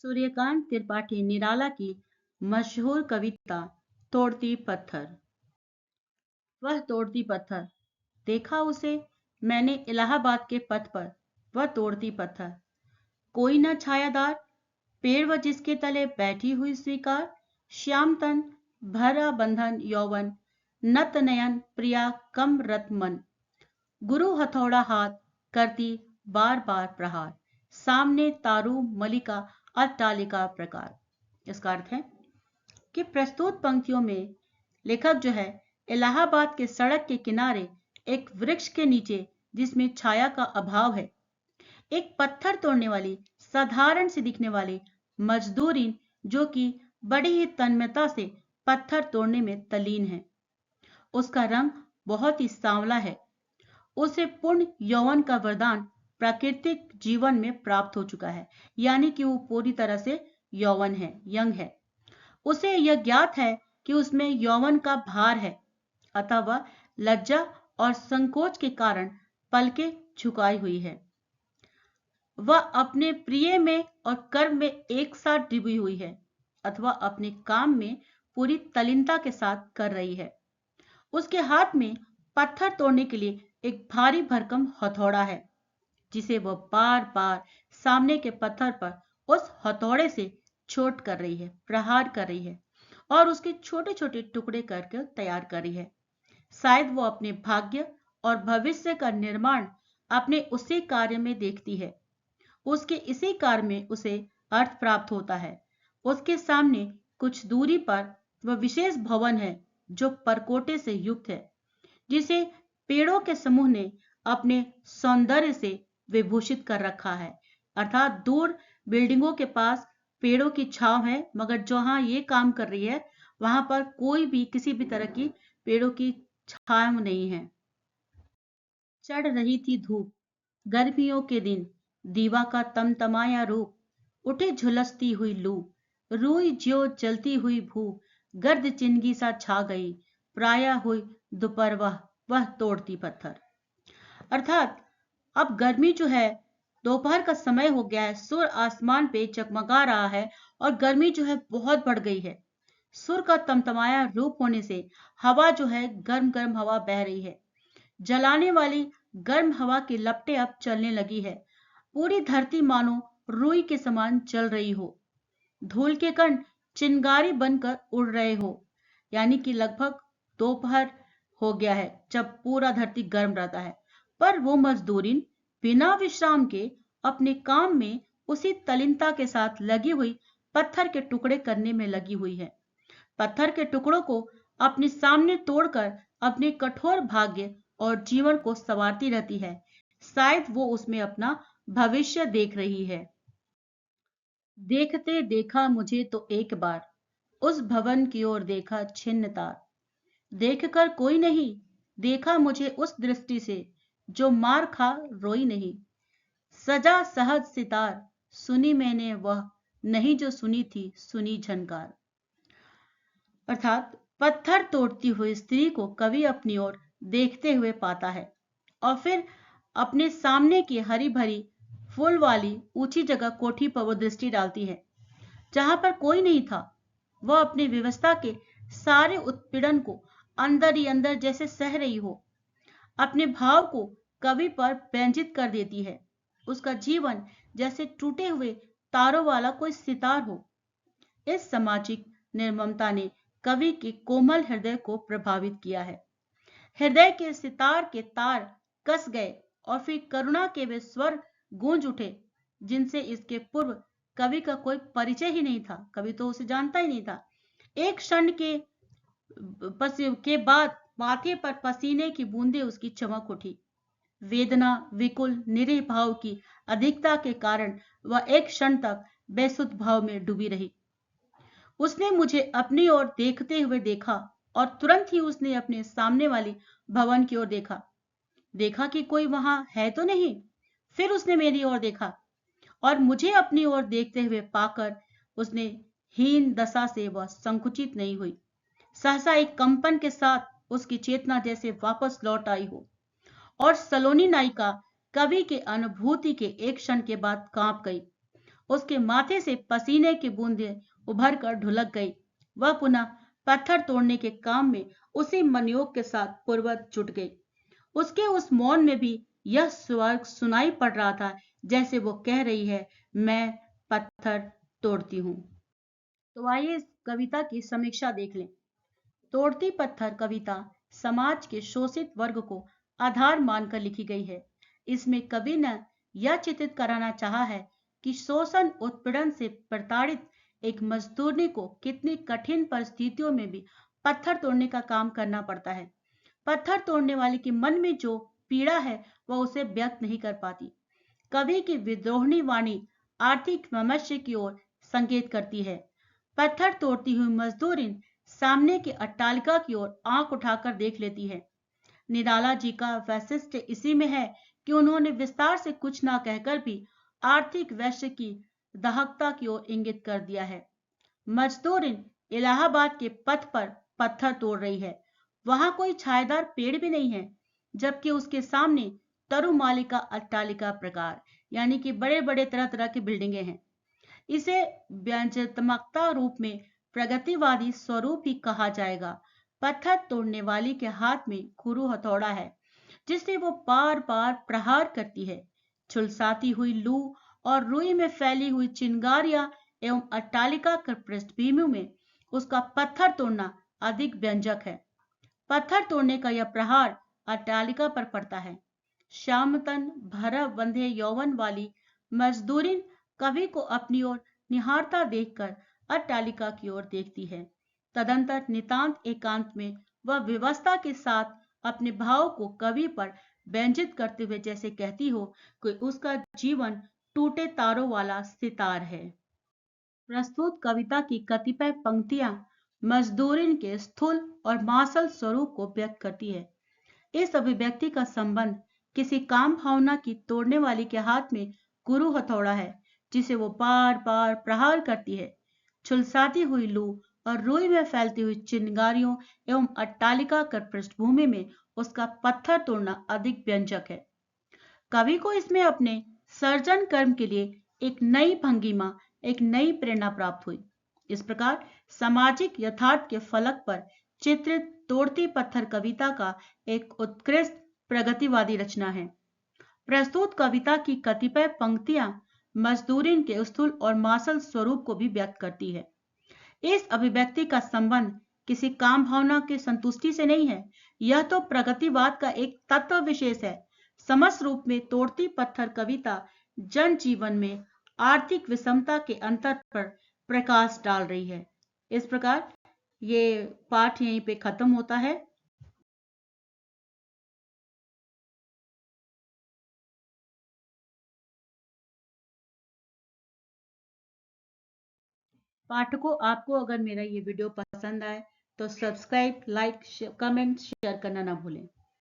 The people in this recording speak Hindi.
सूर्यकांत त्रिपाठी निराला की मशहूर कविता तोड़ती पत्थर। वह तोड़ती पत्थर, देखा उसे मैंने इलाहाबाद के पथ पर। वह तोड़ती पत्थर, कोई न छायादार पेड़ व जिसके तले बैठी हुई स्वीकार। श्याम तन भरा बंधन यौवन, नत नयन प्रिया कम रत मन। गुरु हथौड़ा हाथ करती बार बार प्रहार, सामने तारू मलिका अट्टालिका प्रकार। इसका अर्थ है कि प्रस्तुत पंक्तियों में लेखक जो है इलाहाबाद के सड़क के किनारे एक वृक्ष के नीचे जिसमें छाया का अभाव है, एक पत्थर तोड़ने वाली साधारण सी दिखने वाली मजदूरीन जो कि बड़ी ही तन्मयता से पत्थर तोड़ने में तल्लीन है। उसका रंग बहुत ही सांवला है। उसे पूर्ण यौवन का वरदान प्राकृतिक जीवन में प्राप्त हो चुका है, यानी कि वो पूरी तरह से यौवन है, यंग है। उसे यह ज्ञात है कि उसमें यौवन का भार है, अतः वह लज्जा और संकोच के कारण पलके झुकाई हुई है। वह अपने प्रिय में और कर्म में एक साथ डूबी हुई है, अथवा अपने काम में पूरी तल्लीनता के साथ कर रही है। उसके हाथ में पत्थर तोड़ने के लिए एक भारी भरकम हथौड़ा है, जिसे वह बार बार सामने के पत्थर पर उस हथौड़े से चोट कर रही है, प्रहार कर रही है और उसके छोटे छोटे टुकड़े करके तैयार कर रही है। शायद वो अपने भाग्य और भविष्य का निर्माण अपने उसी कार्य में देखती है। उसके इसी कार्य में उसे अर्थ प्राप्त होता है। उसके सामने कुछ दूरी पर वह विशेष भवन है जो परकोटे से युक्त है, जिसे पेड़ों के समूह ने अपने सौंदर्य से विभूषित कर रखा है। अर्थात दूर बिल्डिंगों के पास पेड़ों की छांव है, मगर जहां ये काम कर रही है वहां पर कोई भी किसी भी तरह की पेड़ों की छांव नहीं है। चढ़ रही थी धूप, गर्मियों के दिन, दीवा का तमतमाया रूप, उठे झुलसती हुई लू, रूई ज्यो जलती हुई भू, गर्द चिंगी सा छा गई, प्राया हुई दोपहर वह तोड़ती पत्थर। अर्थात अब गर्मी जो है, दोपहर का समय हो गया है, सूर्य आसमान पे चकमगा रहा है और गर्मी जो है बहुत बढ़ गई है। सूर्य का तमतमाया रूप होने से हवा जो है गर्म गर्म हवा बह रही है। जलाने वाली गर्म हवा की लपटें अब चलने लगी है। पूरी धरती मानो रुई के समान जल रही हो। धूल के कण चिंगारी बनकर उड़ रहे हो, यानी कि लगभग दोपहर हो गया है जब पूरा धरती गर्म रहता है। पर वो मजदूरिन बिना विश्राम के अपने काम में उसी तल्लीनता के साथ लगी हुई पत्थर के टुकड़े करने में लगी हुई है। पत्थर के टुकड़ों को अपने सामने तोड़कर अपने कठोर भाग्य और जीवन को संवारती रहती है। शायद वो उसमें अपना भविष्य देख रही है। देखते देखा मुझे तो एक बार, उस भवन की ओर देखा छिन्न तार। देखकर कोई नहीं, देखा मुझे उस दृष्टि से जो मार खा रोई नहीं। सजा सहज सितार, सुनी मैंने वह नहीं जो सुनी थी, सुनी झनकार। अर्थात पत्थर तोड़ती हुई स्त्री को कवि अपनी ओर देखते हुए पाता है और फिर अपने सामने की हरी भरी फूल वाली ऊंची जगह कोठी पर वो दृष्टि डालती है, जहां पर कोई नहीं था। वह अपनी व्यवस्था के सारे उत्पीड़न को अंदर ही अंदर जैसे सह रही हो, अपने भाव को कवि पर व्यंजित कर देती है। उसका जीवन जैसे टूटे हुए तारों वाला कोई सितार हो। इस सामाजिक निर्ममता ने कवि के कोमल हृदय को प्रभावित किया है। हृदय के सितार के तार कस गए और फिर करुणा के वे स्वर गूंज उठे जिनसे इसके पूर्व कवि का कोई परिचय ही नहीं था। कवि तो उसे जानता ही नहीं था। एक क्षण के बाद माथे पर पसीने की बूंदें उसकी चमक उठी। वेदना विकुल निरीह भाव की अधिकता के कारण वह एक क्षण तक बेसुध भाव में डूबी रही। उसने मुझे अपनी ओर देखते हुए देखा और तुरंत ही उसने अपने सामने वाली भवन की ओर देखा। देखा कि कोई वहां है तो नहीं। फिर उसने मेरी ओर देखा और मुझे अपनी ओर देखते हुए पाकर उसने हीन दशा से वह संकुचित नहीं हुई। सहसा एक कंपन के साथ उसकी चेतना जैसे वापस लौट आई हो और सलोनी नायिका कवि के अनुभूति के एक क्षण के बाद कांप गई। उसके माथे से पसीने की बूंदें उभर कर ढुलक गई। वह पुनः पत्थर तोड़ने के काम में उसी मनोयोग के साथ पूर्ववत जुट गई। उसके उस मौन में भी यह स्वर सुनाई पड़ रहा था, जैसे वो कह रही है, मैं पत्थर तोड़ती हूँ। तो आइए इस कविता की समीक्षा देख लें। तोड़ती पत्थर कविता समाज के शोषित वर्ग को आधार मानकर लिखी गई है। इसमें कवि ने यह चित्रित कराना चाहा है कि शोषण उत्पीड़न से प्रताड़ित एक मजदूरनी को कितनी कठिन परिस्थितियों में भी पत्थर तोड़ने का काम करना पड़ता है। पत्थर तोड़ने वाले के मन में जो पीड़ा है वह उसे व्यक्त नहीं कर पाती। कवि की विद्रोहनी वाणी आर्थिक विमर्श की ओर संकेत करती है। पत्थर तोड़ती हुई मजदूरिन सामने की अट्टालिका की ओर आंख उठाकर देख लेती है। निराला जी का वैशिष्ट्य इसी में है कि उन्होंने विस्तार से कुछ ना कहकर भी आर्थिक वैश्य की दाहकता की ओर इंगित कर दिया है। मजदूरिन इलाहाबाद के पथ पर पत्थर तोड़ रही है। वहां कोई छायेदार पेड़ भी नहीं है, जबकि उसके सामने तरुमालिका अट्टालिका प्रकार यानी कि बड़े बड़े तरह तरह की बिल्डिंगें हैं। इसे व्यंजनात्मकता रूप में प्रगतिवादी स्वरूप ही कहा जाएगा। पत्थर तोड़ने वाली के हाथ में खुरू हथौड़ा है, जिससे वो बार बार प्रहार करती है। झुलसाती हुई लू और रुई में फैली हुई चिंगारियां एवं अट्टालिका की पृष्ठभूमि में उसका पत्थर तोड़ना अधिक व्यंजक है। पत्थर तोड़ने का यह प्रहार अट्टालिका पर पड़ता है। श्यामतन भरा बंधे यौवन वाली मजदूरिन कवि को अपनी ओर निहारता देखकर अट्टालिका की ओर देखती है। तदंतर नितांत एकांत में वह व्यवस्था के साथ अपने भाव को कवि पर व्यंजित करते हुए जैसे कहती हो कि उसका जीवन टूटे तारों वाला सितार है। प्रस्तुत कविता की कतिपय पंक्तियां मजदूरिन के स्थूल और मासल स्वरूप को व्यक्त करती है। इस अभिव्यक्ति का संबंध किसी काम भावना की तोड़ने वाली के हाथ में गुरु हथौड़ा है, जिसे वो बार बार प्रहार करती है। झुलसाती हुई लू और रुई में फैलती हुई चिंगारियों एवं अट्टालिका कर पृष्ठभूमि में उसका पत्थर तोड़ना अधिक व्यंजक है। कवि को इसमें अपने सर्जन कर्म के लिए एक नई भंगिमा, एक नई प्रेरणा प्राप्त हुई। इस प्रकार सामाजिक यथार्थ के फलक पर चित्रित तोड़ती पत्थर कविता का एक उत्कृष्ट प्रगतिवादी रचना है। प्रस्तुत कविता की कतिपय पंक्तियां मजदूरिन के स्थूल और मासल स्वरूप को भी व्यक्त करती है। इस अभिव्यक्ति का संबंध किसी काम भावना की संतुष्टि से नहीं है, यह तो प्रगतिवाद का एक तत्व विशेष है। समस्त रूप में तोड़ती पत्थर कविता जन जीवन में आर्थिक विषमता के अंतर पर प्रकाश डाल रही है। इस प्रकार ये पाठ यहीं पे खत्म होता है। पाठकों, आपको अगर मेरा ये वीडियो पसंद आए तो सब्सक्राइब, लाइक, कमेंट, शेयर करना ना भूलें।